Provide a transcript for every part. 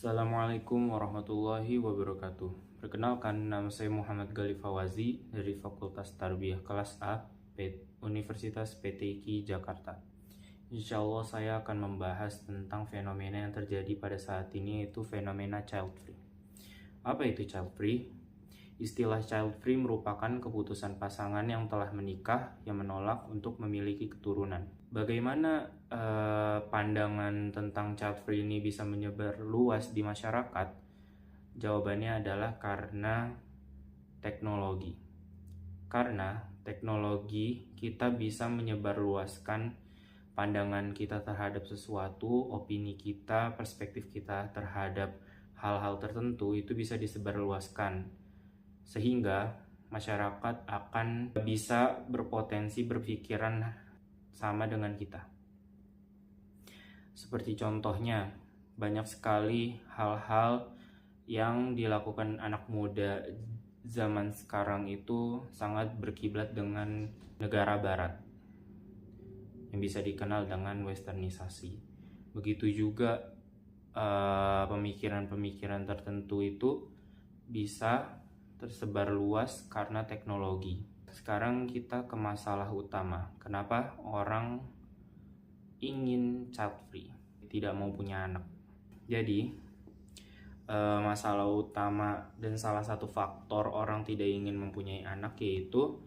Assalamualaikum warahmatullahi wabarakatuh. Perkenalkan, nama saya Muhammad Galif Fawazi dari Fakultas Tarbiyah kelas A, Universitas PTIQ Jakarta. Insya Allah saya akan membahas tentang fenomena yang terjadi pada saat ini, yaitu fenomena child free. Apa itu child free? Istilah child free merupakan keputusan pasangan yang telah menikah yang menolak untuk memiliki keturunan. Bagaimana pandangan tentang child free ini bisa menyebar luas di masyarakat? Jawabannya adalah karena teknologi. Karena teknologi kita bisa menyebarluaskan pandangan kita terhadap sesuatu, opini kita, perspektif kita terhadap hal-hal tertentu itu bisa disebarluaskan, sehingga masyarakat akan bisa berpotensi berpikiran sama dengan kita. Seperti contohnya, banyak sekali hal-hal yang dilakukan anak muda zaman sekarang itu sangat berkiblat dengan negara barat yang bisa dikenal dengan westernisasi. Begitu juga pemikiran-pemikiran tertentu itu bisa tersebar luas karena teknologi. Sekarang kita ke masalah utama. Kenapa orang ingin child free, tidak mau punya anak? Jadi masalah utama dan salah satu faktor orang tidak ingin mempunyai anak yaitu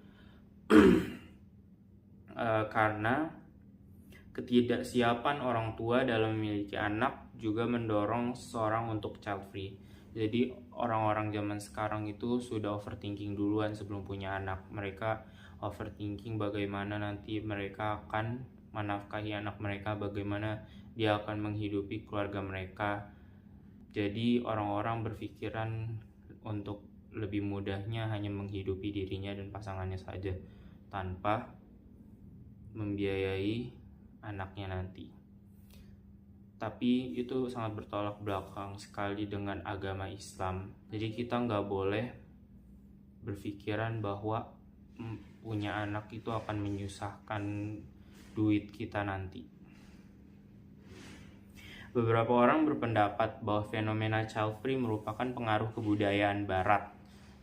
karena ketidaksiapan orang tua dalam memiliki anak juga mendorong seseorang untuk child free. Jadi orang-orang zaman sekarang itu sudah overthinking duluan sebelum punya anak. Mereka overthinking bagaimana nanti mereka akan menafkahi anak mereka, bagaimana dia akan menghidupi keluarga mereka. Jadi orang-orang berpikiran untuk lebih mudahnya hanya menghidupi dirinya dan pasangannya saja tanpa membiayai anaknya nanti. Tapi itu sangat bertolak belakang sekali dengan agama Islam. Jadi kita nggak boleh berpikiran bahwa punya anak itu akan menyusahkan duit kita nanti. Beberapa orang berpendapat bahwa fenomena child free merupakan pengaruh kebudayaan barat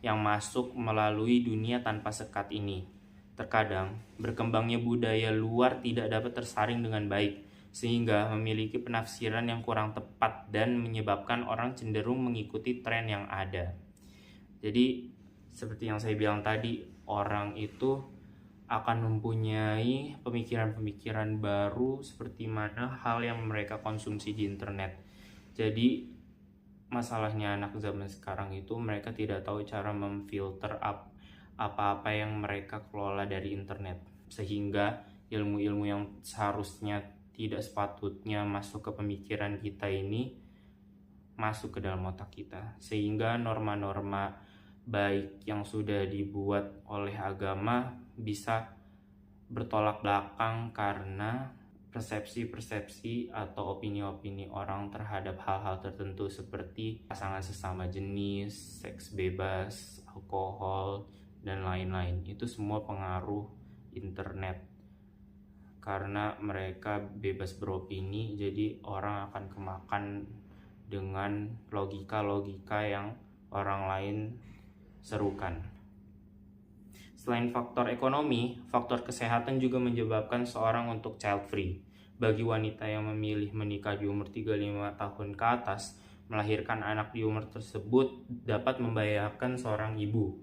yang masuk melalui dunia tanpa sekat ini. Terkadang, berkembangnya budaya luar tidak dapat tersaring dengan baik, sehingga memiliki penafsiran yang kurang tepat dan menyebabkan orang cenderung mengikuti tren yang ada. Jadi, seperti yang saya bilang tadi, orang itu akan mempunyai pemikiran-pemikiran baru seperti mana hal yang mereka konsumsi di internet. Jadi, masalahnya anak zaman sekarang itu mereka tidak tahu cara memfilter apa-apa yang mereka kelola dari internet, sehingga ilmu-ilmu yang seharusnya tidak sepatutnya masuk ke pemikiran kita ini masuk ke dalam otak kita, sehingga norma-norma baik yang sudah dibuat oleh agama bisa bertolak belakang karena persepsi-persepsi atau opini-opini orang terhadap hal-hal tertentu seperti pasangan sesama jenis, seks bebas, alkohol, dan lain-lain. Itu semua pengaruh internet. Karena mereka bebas beropini, jadi orang akan kemakan dengan logika-logika yang orang lain serukan. Selain faktor ekonomi, faktor kesehatan juga menyebabkan seorang untuk child free. Bagi wanita yang memilih menikah di umur 35 tahun ke atas, melahirkan anak di umur tersebut dapat membahayakan seorang ibu.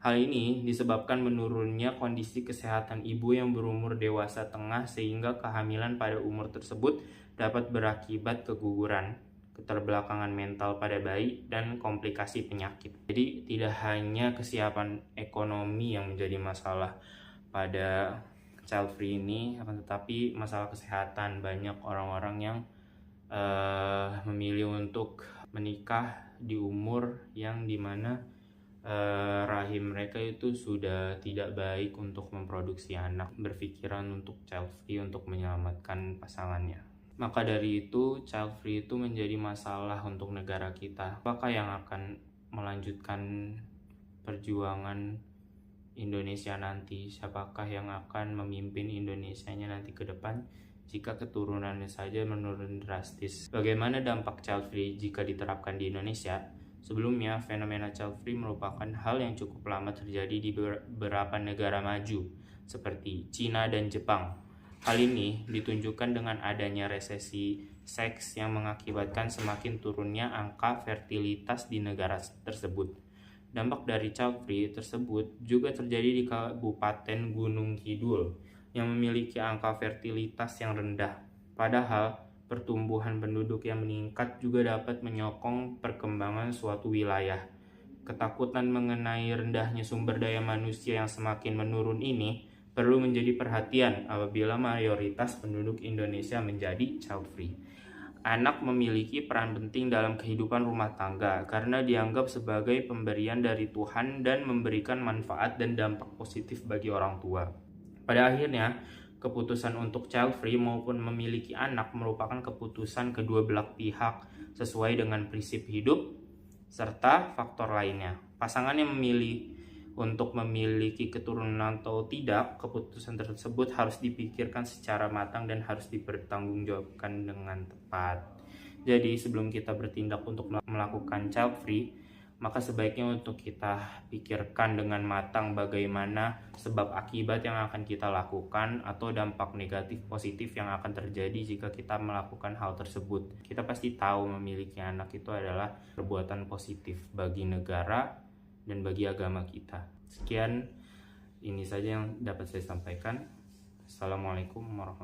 Hal ini disebabkan menurunnya kondisi kesehatan ibu yang berumur dewasa tengah, sehingga kehamilan pada umur tersebut dapat berakibat keguguran, keterbelakangan mental pada bayi, dan komplikasi penyakit. Jadi tidak hanya kesiapan ekonomi yang menjadi masalah pada child free ini, tetapi masalah kesehatan. Banyak orang-orang yang memilih untuk menikah di umur yang dimana rahim mereka itu sudah tidak baik untuk memproduksi anak, berpikiran untuk child free untuk menyelamatkan pasangannya. Maka dari itu, child free itu menjadi masalah untuk negara kita. Apakah yang akan melanjutkan perjuangan Indonesia nanti? Siapakah yang akan memimpin Indonesianya nanti ke depan? jika keturunannya saja menurun drastis. Bagaimana dampak child free jika diterapkan di Indonesia? Sebelumnya, fenomena child free merupakan hal yang cukup lama terjadi di beberapa negara maju, seperti Cina dan Jepang. Hal ini ditunjukkan dengan adanya resesi seks yang mengakibatkan semakin turunnya angka fertilitas di negara tersebut. Dampak dari child free tersebut juga terjadi di Kabupaten Gunung Kidul yang memiliki angka fertilitas yang rendah. Padahal, pertumbuhan penduduk yang meningkat juga dapat menyokong perkembangan suatu wilayah. Ketakutan mengenai rendahnya sumber daya manusia yang semakin menurun ini perlu menjadi perhatian apabila mayoritas penduduk Indonesia menjadi child free. Anak memiliki peran penting dalam kehidupan rumah tangga karena dianggap sebagai pemberian dari Tuhan dan memberikan manfaat dan dampak positif bagi orang tua. Pada akhirnya, keputusan untuk child free maupun memiliki anak merupakan keputusan kedua belah pihak sesuai dengan prinsip hidup serta faktor lainnya. Pasangan yang memilih untuk memiliki keturunan atau tidak, keputusan tersebut harus dipikirkan secara matang dan harus dipertanggungjawabkan dengan tepat. Jadi sebelum kita bertindak untuk melakukan child free, maka sebaiknya untuk kita pikirkan dengan matang bagaimana sebab akibat yang akan kita lakukan atau dampak negatif positif yang akan terjadi jika kita melakukan hal tersebut. Kita pasti tahu memiliki anak itu adalah perbuatan positif bagi negara dan bagi agama kita. Sekian, ini saja yang dapat saya sampaikan. Assalamualaikum warahmatullahi wabarakatuh.